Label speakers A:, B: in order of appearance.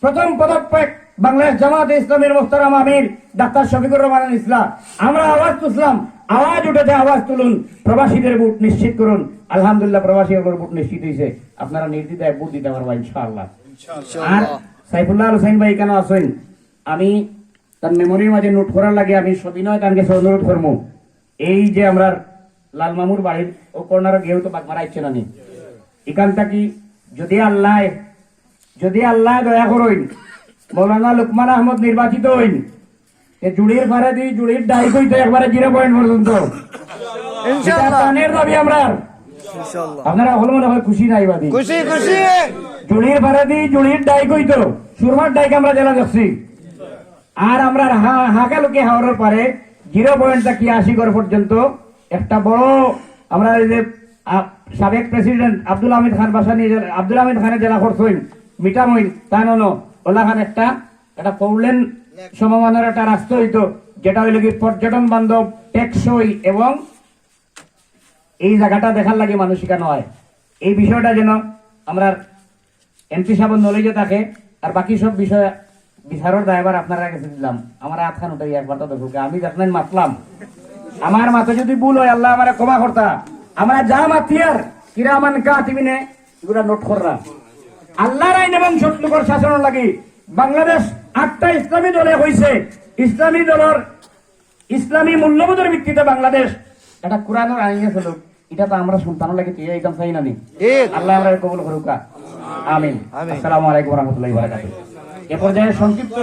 A: প্রথম পদক্ষেপ বাংলাদেশ জামায়াতে ইসলামের মোহতারাম আমির ডাক্তার শফিকুর রহমান ইসলাম। আমরা আওয়াজ তুললাম, আওয়াজ উঠেছে, আওয়াজ তুলুন, প্রবাসীদের ভোট নিশ্চিত করুন। আলহামদুলিল্লাহ প্রবাসীদের ভোট নিশ্চিত হয়েছে। আপনারা নির্দ্বিধায় ভোট দিতে পারবেন ইনশাআল্লাহ। আর সাইফুল্লাহ হোসেন ভাই কেন আছেন, আমি তার মেমোরির মাঝে নোট করার লাগে আমি সবিনয় তার কাছে অনুরোধ করবো। এই যে আমরা লাল মামুর বাড়ির ও কর্নার গেও তো বাগমারা ইচ্ছে না, এখান থাকি যদি আল্লাহ দয়া করেন মৌলানা লুকমান আহমদ নির্বাচিত হইন, জুড়ির ভাড়া দিই, জুড়ির ডাই কইতে একবারে 0 পয়েন্ট পর্যন্ত দাবি আমরা। আপনারা হল মনে হয় খুশি নাই বাদী, জুড়ির ভাড়া দিই, জুড়ির ডাই কইতো সুরমার ডাইকে আমরা জেলা দেখছি। আর আমরা হাঁকা লোকে হাওড়ার পারে 0 পয়েন্ট থাকি 80 গড় পর্যন্ত একটা বড় আমরা যে সাবেক প্রেসিডেন্ট আব্দুল হামিদ খান বাসা নিয়ে আব্দুল হামিদ খানের জেলা খরচ হইন মিটামইন তা ননো ওলা খান একটা পৌলেন সমমানের একটা রাস্তা হইতো, যেটা হইল কি পর্যটন বান্ধব, টেকসই এবং এই জায়গাটা দেখার লাগে মানুষ কেন হয়। এই বিষয়টা যেন আমরা এমপি সাহেবের নলেজে থাকে। আর বাকি সব বিষয় বিচারের দায়ভার আপনারা কাছে দিলাম। আমার আটখান ওটাই একবার তো দেখুক, আমি দেখলেন মাতলাম, আমার মাথা যদি ভুল হয় আল্লাহ আমার ক্ষমা করতা। আমরা যা মাতিয়ার কিরামান কাতিবিনে এগুলা নোট কররা আল্লাহর আইন এবং শত্রুকর শাসন লাগি বাংলাদেশ 8টা ইসলামী দলে হয়েছে। ইসলামী দলের ইসলামী মূল্যবোধের ভিত্তিতে বাংলাদেশ এটা কোরআনের আইনে ছিল, এটা তো আমরা সন্তান লাগে একদম চাই না নি। আল্লাহ আমরা কবুল করুক, আমিন। আসসালামু আলাইকুম ওয়া রাহমাতুল্লাহি ওয়া বারাকাতুহু। এ পর্যায়ে সংক্ষিপ্ত